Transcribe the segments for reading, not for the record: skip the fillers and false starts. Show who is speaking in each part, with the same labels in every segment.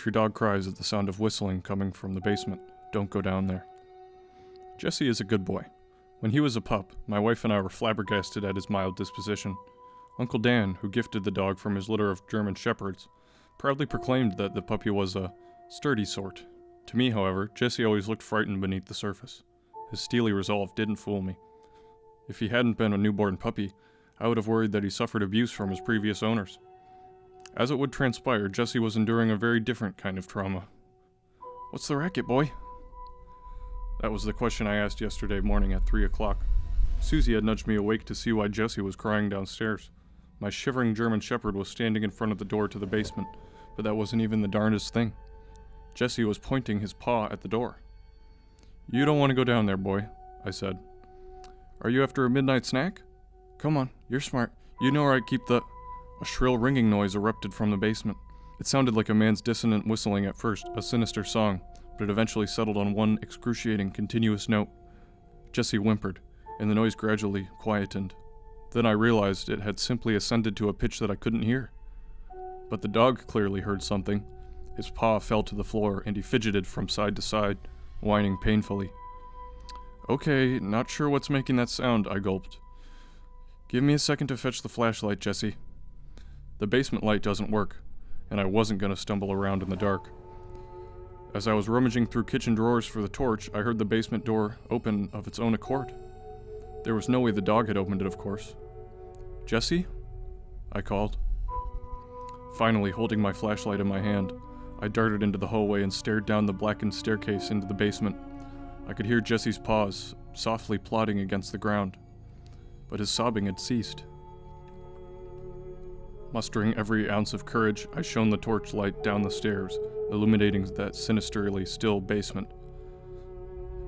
Speaker 1: If your dog cries at the sound of whistling coming from the basement, don't go down there. Jesse is a good boy. When he was a pup, my wife and I were flabbergasted at his mild disposition. Uncle Dan, who gifted the dog from his litter of German Shepherds, proudly proclaimed that the puppy was a sturdy sort. To me, however, Jesse always looked frightened beneath the surface. His steely resolve didn't fool me. If he hadn't been a newborn puppy, I would have worried that he suffered abuse from his previous owners. As it would transpire, Jesse was enduring a very different kind of trauma. "What's the racket, boy?" That was the question I asked yesterday morning at 3 o'clock. Susie had nudged me awake to see why Jesse was crying downstairs. My shivering German Shepherd was standing in front of the door to the basement, but that wasn't even the darndest thing. Jesse was pointing his paw at the door. "You don't want to go down there, boy," I said. "Are you after a midnight snack? Come on, you're smart. You know where I keep the..." A shrill ringing noise erupted from the basement. It sounded like a man's dissonant whistling at first, a sinister song, but it eventually settled on one excruciating, continuous note. Jesse whimpered, and the noise gradually quietened. Then I realized it had simply ascended to a pitch that I couldn't hear. But the dog clearly heard something. His paw fell to the floor, and he fidgeted from side to side, whining painfully. "Okay, not sure what's making that sound," I gulped. "Give me a second to fetch the flashlight, Jesse." The basement light doesn't work, and I wasn't going to stumble around in the dark. As I was rummaging through kitchen drawers for the torch, I heard the basement door open of its own accord. There was no way the dog had opened it, of course. "Jesse?" I called. Finally, holding my flashlight in my hand, I darted into the hallway and stared down the blackened staircase into the basement. I could hear Jesse's paws softly plodding against the ground, but his sobbing had ceased. Mustering every ounce of courage, I shone the torchlight down the stairs, illuminating that sinisterly still basement.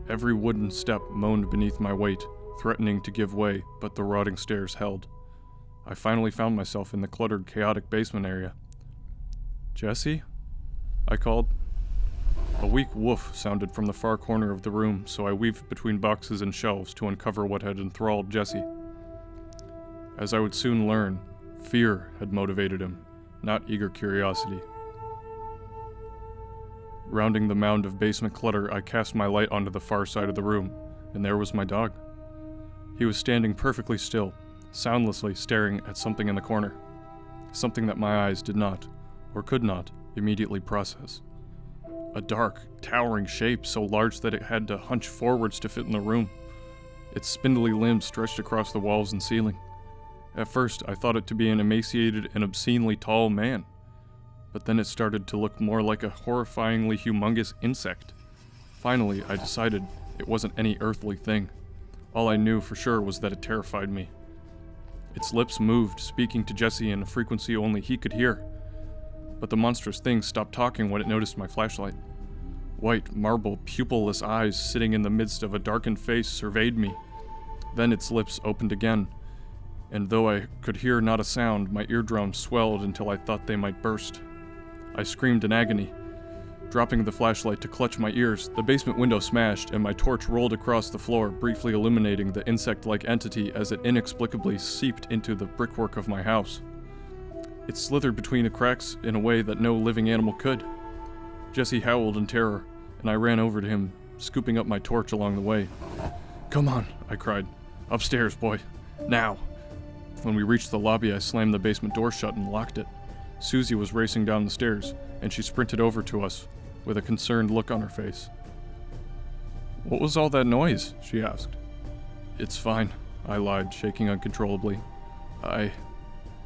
Speaker 1: Every wooden step moaned beneath my weight, threatening to give way, but the rotting stairs held. I finally found myself in the cluttered, chaotic basement area. "Jesse?" I called. A weak woof sounded from the far corner of the room, so I weaved between boxes and shelves to uncover what had enthralled Jesse. As I would soon learn, fear had motivated him, not eager curiosity. Rounding the mound of basement clutter, I cast my light onto the far side of the room, and there was my dog. He was standing perfectly still, soundlessly staring at something in the corner. Something that my eyes did not, or could not, immediately process. A dark, towering shape so large that it had to hunch forwards to fit in the room. Its spindly limbs stretched across the walls and ceiling. At first, I thought it to be an emaciated and obscenely tall man, but then it started to look more like a horrifyingly humongous insect. Finally, I decided it wasn't any earthly thing. All I knew for sure was that it terrified me. Its lips moved, speaking to Jesse in a frequency only he could hear. But the monstrous thing stopped talking when it noticed my flashlight. White, marble, pupilless eyes sitting in the midst of a darkened face surveyed me. Then its lips opened again, and though I could hear not a sound, my eardrums swelled until I thought they might burst. I screamed in agony. Dropping the flashlight to clutch my ears, the basement window smashed and my torch rolled across the floor, briefly illuminating the insect-like entity as it inexplicably seeped into the brickwork of my house. It slithered between the cracks in a way that no living animal could. Jesse howled in terror, and I ran over to him, scooping up my torch along the way. "Come on," I cried. "Upstairs, boy. Now." When we reached the lobby, I slammed the basement door shut and locked it. Susie was racing down the stairs, and she sprinted over to us, with a concerned look on her face. "What was all that noise?" she asked. "It's fine," I lied, shaking uncontrollably.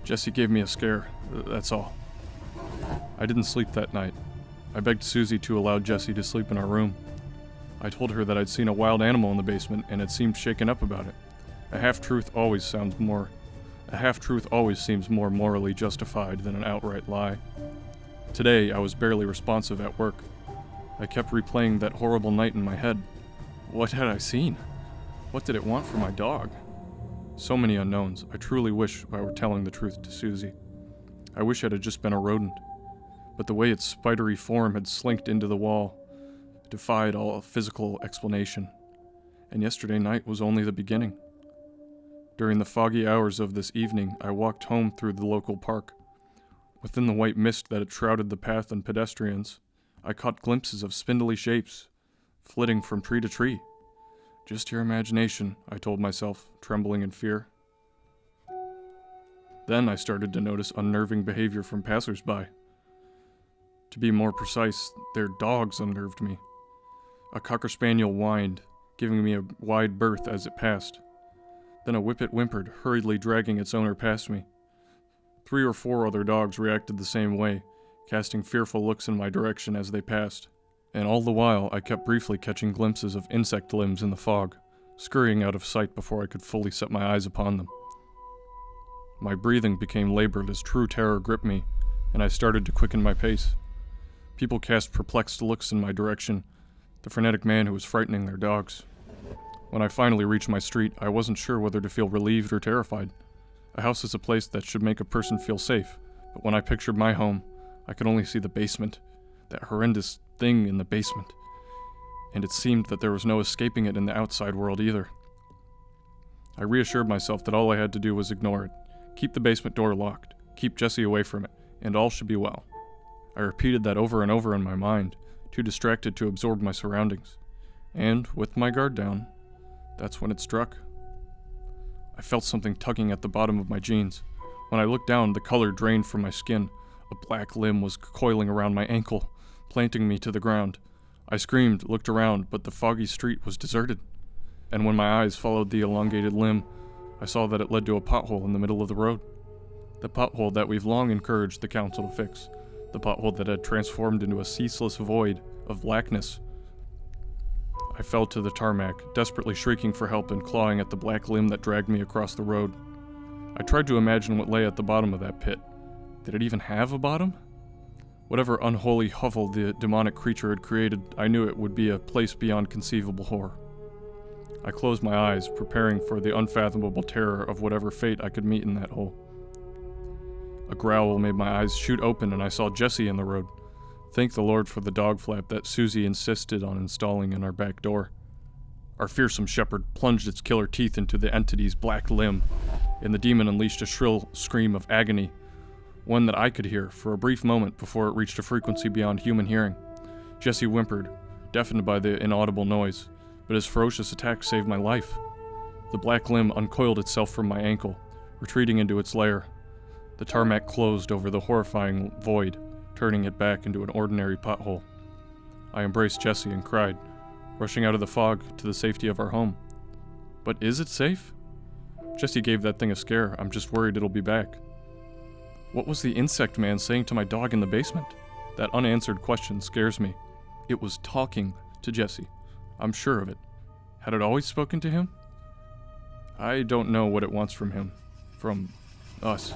Speaker 1: Jesse gave me a scare, that's all." I didn't sleep that night. I begged Susie to allow Jesse to sleep in our room. I told her that I'd seen a wild animal in the basement and had seemed shaken up about it. A half-truth always seems more morally justified than an outright lie. Today, I was barely responsive at work. I kept replaying that horrible night in my head. What had I seen? What did it want from my dog? So many unknowns. I truly wish I were telling the truth to Susie. I wish it had just been a rodent. But the way its spidery form had slinked into the wall defied all physical explanation. And yesterday night was only the beginning. During the foggy hours of this evening, I walked home through the local park. Within the white mist that had shrouded the path and pedestrians, I caught glimpses of spindly shapes, flitting from tree to tree. Just your imagination, I told myself, trembling in fear. Then I started to notice unnerving behavior from passers-by. To be more precise, their dogs unnerved me. A cocker spaniel whined, giving me a wide berth as it passed. Then a whippet whimpered, hurriedly dragging its owner past me. 3 or 4 other dogs reacted the same way, casting fearful looks in my direction as they passed. And all the while, I kept briefly catching glimpses of insect limbs in the fog, scurrying out of sight before I could fully set my eyes upon them. My breathing became labored as true terror gripped me, and I started to quicken my pace. People cast perplexed looks in my direction, the frenetic man who was frightening their dogs. When I finally reached my street, I wasn't sure whether to feel relieved or terrified. A house is a place that should make a person feel safe, but when I pictured my home, I could only see the basement, that horrendous thing in the basement, and it seemed that there was no escaping it in the outside world either. I reassured myself that all I had to do was ignore it, keep the basement door locked, keep Jesse away from it, and all should be well. I repeated that over and over in my mind, too distracted to absorb my surroundings. And, with my guard down, that's when it struck. I felt something tugging at the bottom of my jeans. When I looked down, the color drained from my skin. A black limb was coiling around my ankle, planting me to the ground. I screamed, looked around, but the foggy street was deserted. And when my eyes followed the elongated limb, I saw that it led to a pothole in the middle of the road. The pothole that we've long encouraged the council to fix. The pothole that had transformed into a ceaseless void of blackness. I fell to the tarmac, desperately shrieking for help and clawing at the black limb that dragged me across the road. I tried to imagine what lay at the bottom of that pit. Did it even have a bottom? Whatever unholy hovel the demonic creature had created, I knew it would be a place beyond conceivable horror. I closed my eyes, preparing for the unfathomable terror of whatever fate I could meet in that hole. A growl made my eyes shoot open and I saw Jesse in the road. Thank the Lord for the dog flap that Susie insisted on installing in our back door. Our fearsome shepherd plunged its killer teeth into the entity's black limb, and the demon unleashed a shrill scream of agony, one that I could hear for a brief moment before it reached a frequency beyond human hearing. Jesse whimpered, deafened by the inaudible noise, but his ferocious attack saved my life. The black limb uncoiled itself from my ankle, retreating into its lair. The tarmac closed over the horrifying void, turning it back into an ordinary pothole. I embraced Jesse and cried, rushing out of the fog to the safety of our home. But is it safe? Jesse gave that thing a scare. I'm just worried it'll be back. What was the insect man saying to my dog in the basement? That unanswered question scares me. It was talking to Jesse. I'm sure of it. Had it always spoken to him? I don't know what it wants from him. From us.